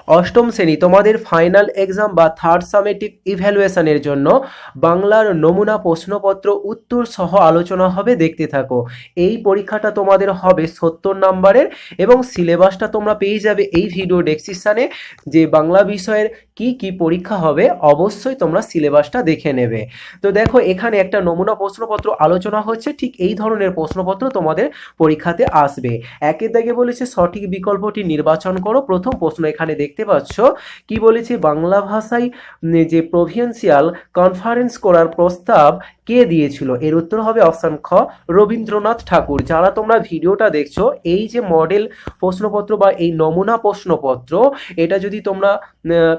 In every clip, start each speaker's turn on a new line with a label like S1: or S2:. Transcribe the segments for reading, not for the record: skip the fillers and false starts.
S1: অষ্টম শ্রেণী তোমাদের ফাইনাল এক্সাম বা থার্ড সামেটিভ ইভ্যালুয়েশনের জন্য বাংলার নমুনা প্রশ্নপত্র উত্তর সহ আলোচনা হবে, দেখতে থাকো। এই পরীক্ষাটা তোমাদের হবে 70 নম্বরের এবং সিলেবাসটা তোমরা পেয়ে যাবে এই ভিডিও ডেসক্রিপশনে। যে বাংলা বিষয়ের কি কি পরীক্ষা হবে অবশ্যই তোমরা সিলেবাসটা দেখে নেবে। তো দেখো এখানে একটা নমুনা প্রশ্নপত্র আলোচনা হচ্ছে, ঠিক এই ধরনের প্রশ্নপত্র তোমাদের পরীক্ষাতে আসবে। একের দাগে বলেছে সঠিক বিকল্পটি নির্বাচন করো। প্রথম প্রশ্ন এখানে দেখতে পাচ্ছ কি বলেছে, বাংলা ভাষায় যে প্রভিন্সিয়াল কনফারেন্স করার প্রস্তাব কে দিয়েছিল? এর উত্তর হবে অপশন খ, রবীন্দ্রনাথ ঠাকুর। যারা তোমরা ভিডিওটা দেখছো, এই যে মডেল প্রশ্নপত্র বা এই নমুনা প্রশ্নপত্র, এটা যদি তোমরা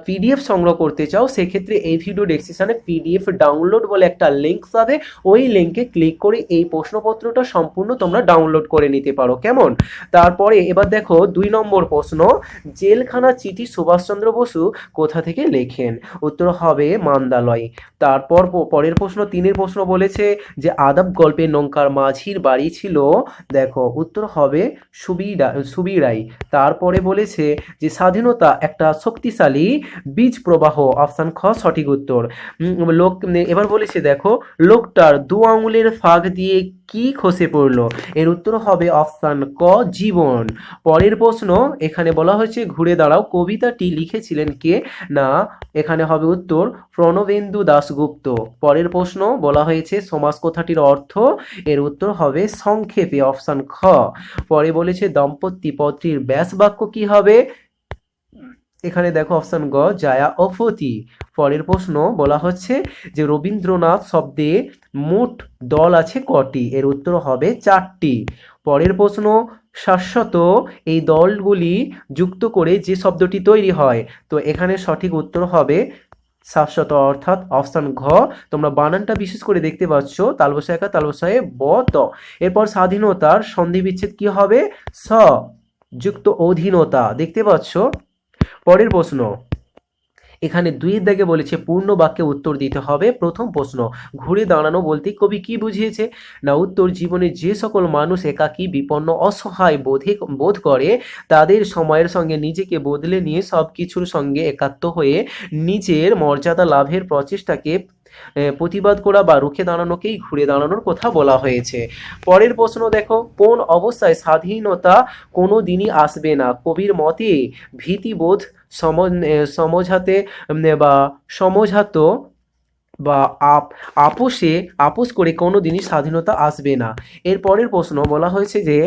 S1: পিডিএফ সংগ্রহ করতে চাও সেক্ষেত্রে এই ভিডিও ডেসক্রিপশনে পিডিএফ ডাউনলোড বলে একটা লিঙ্ক পাবে। ওই লিঙ্কে ক্লিক করে এই প্রশ্নপত্রটা সম্পূর্ণ তোমরা ডাউনলোড করে নিতে পারো, কেমন? তারপরে এবার দেখো 2 নম্বর প্রশ্ন, জেলখানা চিঠি সুভাষচন্দ্র বসু কোথা থেকে লেখেন? উত্তর হবে মান্দালয়। তারপর পরের প্রশ্ন 3 প্রশ্ন বলেছে যে আদাব গল্পে নৌকার মাঝির বাড়ি ছিল, দেখো উত্তর হবে সুবিরাই। তারপরে বলেছে যে স্বাধীনতা একটা শক্তিশালী বীজ প্রবাহ, অপশন খ সঠিক উত্তর। লোক এবার বলেছে দেখো লোকটার 2 আঙুলের ফাঁক দিয়ে কি খসে পড়লো? এর উত্তর হবে অপশন ক জীবন। পরের প্রশ্ন এখানে বলা হয়েছে ঘুরে দাঁড়াও কবিতাটি লিখেছিলেন কে? না, এখানে হবে উত্তর প্রণবেন্দু দাশগুপ্ত। পরের প্রশ্ন বলা হয়েছে সমাস কথাটির অর্থ, এর উত্তর হবে সংক্ষেপে, অপশন খ। পরে বলেছে দম্পতি পদটির ব্যাস বাক্য কি হবে? এখানে দেখো অপশন গ জায়া ও ফতি। পরের প্রশ্ন বলা হচ্ছে যে রবীন্দ্রনাথ শব্দে মোট দল আছে কটি? এর উত্তর হবে 4টি। পরের প্রশ্ন শাশ্বত এই দলগুলি যুক্ত করে যে শব্দটি তৈরি হয়, তো এখানে সঠিক উত্তর হবে শাশ্বত, অর্থাৎ অপশন ঘ। তোমরা বানানটা বিশেষ করে দেখতে পাচ্ছ, তালবসা একা তালবসায় ব ত। এরপর স্বাধীনতার সন্ধি বিচ্ছেদ কি হবে? স যুক্ত অধীনতা, দেখতে পাচ্ছ। পরের প্রশ্ন এখানে 2 দাগে বলেছে পূর্ণ বাক্যে উত্তর দিতে হবে। প্রথম প্রশ্ন ঘুরে দাঁড়ানো বলতে কবি কি বুঝিয়েছে? না, উত্তর জীবনে যে সকল মানুষ একাকী বিপন্ন অসহায় বোধ করে তাদের সময়ের সঙ্গে নিজেকে বদলে নিয়ে সব কিছুর সঙ্গে একাত্ম হয়ে নিজের মর্যাদা লাভের প্রচেষ্টাকে প্রতিবাদ করা বা রুখে দাঁড়ানোকেই ঘুরে দাঁড়ানোর কথা বলা হয়েছে। পরের প্রশ্ন দেখো কোন অবস্থায় স্বাধীনতা কোনো দিনই আসবে না? কবির মতে ভীতিবোধ সমঝাতে বা সমঝাত বা আপোষ করে কোনো দিনই স্বাধীনতা আসবে না। এর পরের প্রশ্ন বলা হয়েছে যে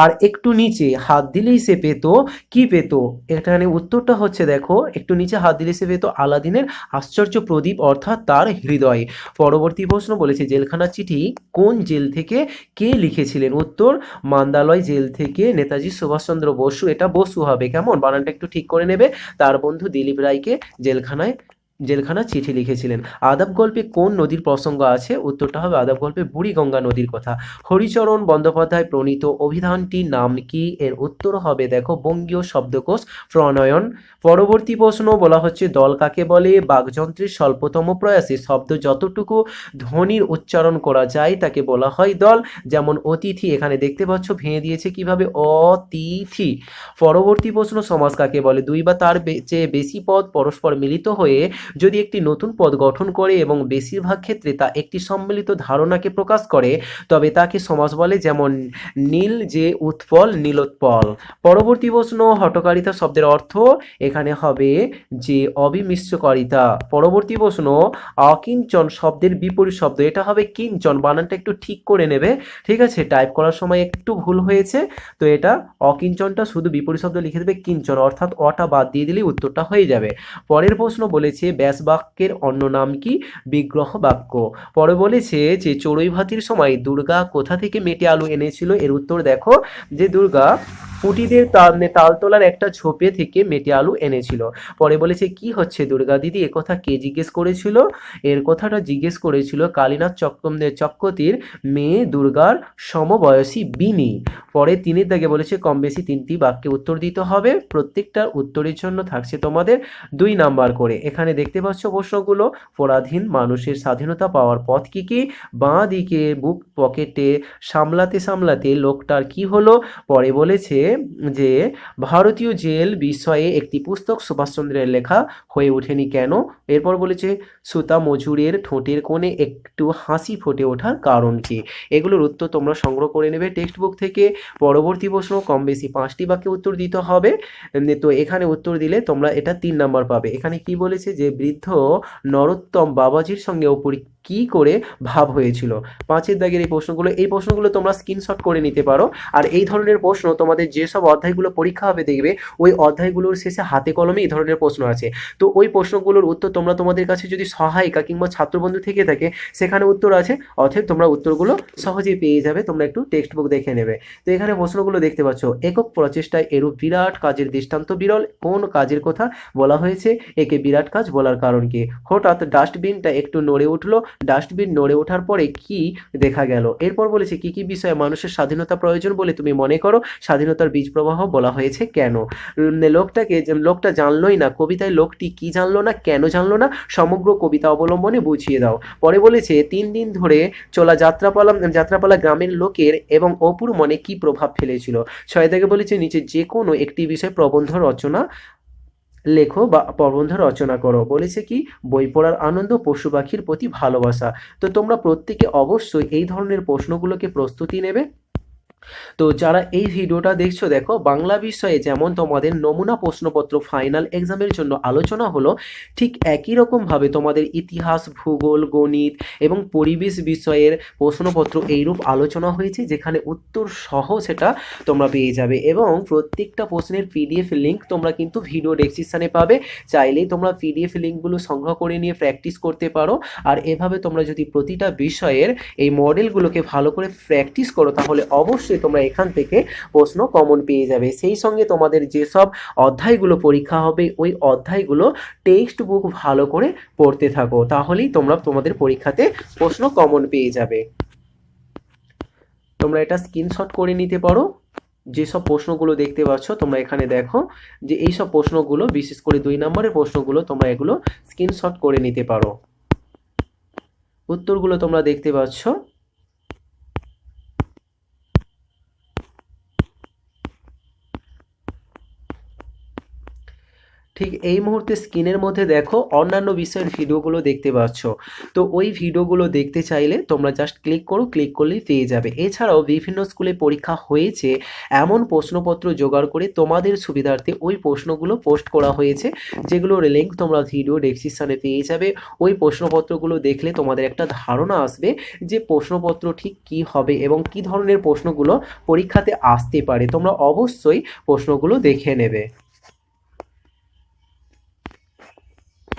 S1: আর একটু নিচে হাত দিলেই সে পেত, কি পেত? এখানে উত্তরটা হচ্ছে দেখো একটু নিচে হাত দিলে সে পেত আলাদিনের আশ্চর্য প্রদীপ, অর্থাৎ তার হৃদয়। পরবর্তী প্রশ্ন বলেছে জেলখানা চিঠি কোন জেল থেকে কে লিখেছিলেন? উত্তর মান্দালয় জেল থেকে নেতাজি সুভাষচন্দ্র বসু। এটা বসু হবে, কেমন? বানানটা একটু ঠিক করে নেবে। তার বন্ধু দিলীপ রায়কে জেলখানা চিঠি লিখেছিলেন। আদাব গল্পে কোন নদীর প্রসঙ্গ আছে? উত্তরটা হবে আদাব গল্পে বুড়িগঙ্গা নদীর কথা। হরিচরণ বন্দ্যোপাধ্যায় প্রণীত অভিধানটির নাম কি? এর উত্তর হবে দেখো বঙ্গীয় শব্দকোষ প্রণয়ন। পরবর্তী প্রশ্ন বলা হচ্ছে দল কাকে বলে? বাকযন্ত্রের স্বল্পতম প্রয়াসে শব্দ যতটুকু ধ্বনির উচ্চারণ করা যায় তাকে বলা হয় দল। যেমন অতিথি, এখানে দেখতে পাচ্ছ ভেঙে দিয়েছে কিভাবে, অতিথি। পরবর্তী প্রশ্ন সমাস কাকে বলে? 2 বা তার চেয়ে বেশি পদ পরস্পর মিলিত হয়ে যদি একটি নতুন পদ গঠন করে এবং বেশিরভাগ ক্ষেত্রে তা একটি সম্মিলিত ধারণাকে প্রকাশ করে তবে তাকে সমাস বলে। যেমন নীল যে উৎপল, নীলোৎপল। পরবর্তী প্রশ্ন হঠকারিতা শব্দের অর্থ, এখানে হবে যে অবিমিশ্রকারিতা। পরবর্তী প্রশ্ন অকিঞ্চন শব্দের বিপরীত শব্দ, এটা হবে কিঞ্চন। বানানটা একটু ঠিক করে নেবে, ঠিক আছে? টাইপ করার সময় একটু ভুল হয়েছে, তো এটা অকিঞ্চনটা শুধু বিপরীত শব্দ লিখে দেবে কিঞ্চন, অর্থাৎ অটা বাদ দিয়ে দিলেই উত্তরটা হয়ে যাবে। পরের প্রশ্ন বলেছে ব্যাস বাক্যের অন্য নাম কি? বিগ্রহ বাক্য। পরে বলেছে যে চড়ুই ভাতির সময় দুর্গা কোথা থেকে মেটে আলু এনেছিল? এর উত্তর দেখো যে দুর্গা পুটিদের তাল তোলার একটা ঝোপে থেকে মেটে আলু এনেছিল। পরে বলেছে কি হচ্ছে দুর্গা দিদি, একথা কে জিজ্ঞেস করেছিল? এর কথাটা জিজ্ঞেস করেছিল কালীনাথ চক্রবর্তীর মেয়ে দুর্গার সমবয়সী বিনি। পরে 3 দাগে বলেছে কম বেশি 3টি বাক্যে উত্তর দিতে হবে। প্রত্যেকটার উত্তরের জন্য থাকছে তোমাদের 2 নাম্বার করে। এখানে দেখতে পাচ্ছ প্রশ্নগুলো। পরাধীন মানুষের স্বাধীনতা পাওয়ার পথ কি কি? বাঁ দিকে বুক পকেটে সামলাতে সামলাতে লোকটার কি হলো? পরে বলেছে যে ভারতীয় জেল বিষয়ে একটি পুস্তক সুভাষচন্দ্রের লেখা হয়ে ওঠেনি কেন? এরপর বলেছে সুতা মজুরের ঠোঁটের কোণে একটু হাসি ফুটে ওঠার কারণ কি? এগুলোর উত্তর তোমরা সংগ্রহ করে নেবে টেক্সট বুক থেকে। পরবর্তী প্রশ্ন কম বেশি 5টি বাক্যে উত্তর দিতে হবে। তো এখানে উত্তর দিলে তোমরা এটা 3 নাম্বার পাবে। এখানে কি বলেছে যে বৃদ্ধ নরোত্তম বাবাজির সঙ্গে ওপরে কি করে ভাব হয়েছিল? 5-এর দাগের এই প্রশ্নগুলো তোমরা স্ক্রিনশট করে নিতে পারো। আর এই ধরনের প্রশ্ন তোমাদের যেসব অধ্যায়গুলো পরীক্ষা হবে দেখবে ওই অধ্যায়গুলোর শেষে হাতে কলমে এই ধরনের প্রশ্ন আছে। তো ওই প্রশ্নগুলোর উত্তর তোমরা তোমাদের কাছে যদি সহায়িকা কিংবা ছাত্রবন্ধু থেকে থাকে সেখানে উত্তর আছে, অতএব তোমরা উত্তরগুলো সহজেই পেয়ে যাবে। তোমরা একটু টেক্সট বুক দেখে নেবে। তো এখানে প্রশ্নগুলো দেখতে পাচ্ছ, একক প্রচেষ্টায় এরূপ বিরাট কাজের দৃষ্টান্ত বিরল। কোন কাজের কথা বলা হয়েছে? একে বিরাট কাজ বলার কারণ কি? হঠাৎ ডাস্টবিনটা একটু নড়ে উঠলো। ডাস্টবিন নড়ে ওঠার পরে কি দেখা গেল? এরপর বলেছে কি কি বিষয়ে মানুষের স্বাধীনতা প্রয়োজন বলে তুমি মনে করো? স্বাধীনতার বীজ প্রবাহ বলা হয়েছে কেন? লোকটা জানলোই না, কবিতায় লোকটি কি জানলো না, কেন জানলো না, সমগ্র কবিতা অবলম্বনে বুঝিয়ে দাও। পরে বলেছে 3 দিন ধরে চলা যাত্রাপালা গ্রামের লোকের এবং অপুর মনে কি প্রভাব ফেলেছিল? 6 থেকে বলেছে নিচে যে কোনো একটি বিষয়ে প্রবন্ধ রচনা লেখো বা প্রবন্ধ রচনা করো। বলেছে কি বই পড়ার আনন্দ, পশু পাখির প্রতি ভালোবাসা। তো তোমরা প্রত্যেকে অবশ্যই এই ধরনের প্রশ্নগুলোকে প্রস্তুতি নেবে। তো যারা এই ভিডিওটা দেখছো, দেখো বাংলা বিষয়ে যেমন তোমাদের নমুনা প্রশ্নপত্র ফাইনাল এক্সামের জন্য আলোচনা হলো, ঠিক একই রকমভাবে তোমাদের ইতিহাস, ভূগোল, গণিত এবং পরিবেশ বিষয়ের প্রশ্নপত্র এইরূপ আলোচনা হয়েছে, যেখানে উত্তর সহ সেটা তোমরা পেয়ে যাবে। এবং প্রত্যেকটা প্রশ্নের পিডিএফ লিঙ্ক তোমরা কিন্তু ভিডিও ডেসক্রিপশনে পাবে। চাইলেই তোমরা পিডিএফ লিঙ্কগুলো সংগ্রহ করে নিয়ে প্র্যাকটিস করতে পারো। আর এভাবে তোমরা যদি প্রতিটা বিষয়ের এই মডেলগুলোকে ভালো করে প্র্যাকটিস করো তাহলে অবশ্যই তোমরা এখান থেকে প্রশ্ন কমন পেয়ে যাবে। সেই সঙ্গে তোমাদের যেসব অধ্যায়গুলো পরীক্ষা হবে ওই অধ্যায়গুলো টেক্সট বুক ভালো করে পড়তে থাকো, তাহলেই তোমরা তোমাদের পরীক্ষাতে প্রশ্ন কমন পেয়ে যাবে। তোমরা এটা স্ক্রিনশট করে নিতে পারো। যেসব প্রশ্নগুলো দেখতে পাচ্ছ তোমরা এখানে দেখো যে এইসব প্রশ্নগুলো, বিশেষ করে 2 নম্বরের প্রশ্নগুলো, তোমরা এগুলো স্ক্রিনশট করে নিতে পারো। উত্তরগুলো তোমরা দেখতে পাচ্ছ। ঠিক এই মুহূর্তে স্ক্রিনের মধ্যে দেখো অন্যান্য বিষয়ের ভিডিওগুলো দেখতে পাচ্ছ। তো ওই ভিডিওগুলো দেখতে চাইলে তোমরা জাস্ট ক্লিক করো, ক্লিক করলেই পেয়ে যাবে। এছাড়াও বিভিন্ন স্কুলে পরীক্ষা হয়েছে এমন প্রশ্নপত্র জোগাড় করে তোমাদের সুবিধার্থে ওই প্রশ্নগুলো পোস্ট করা হয়েছে, যেগুলোর লিঙ্ক তোমরা ভিডিও ডেসক্রিপশনে পেয়ে যাবে। ওই প্রশ্নপত্রগুলো দেখলে তোমাদের একটা ধারণা আসবে যে প্রশ্নপত্র ঠিক কি হবে এবং কি ধরনের প্রশ্নগুলো পরীক্ষাতে আসতে পারে। তোমরা অবশ্যই প্রশ্নগুলো দেখে নেবে।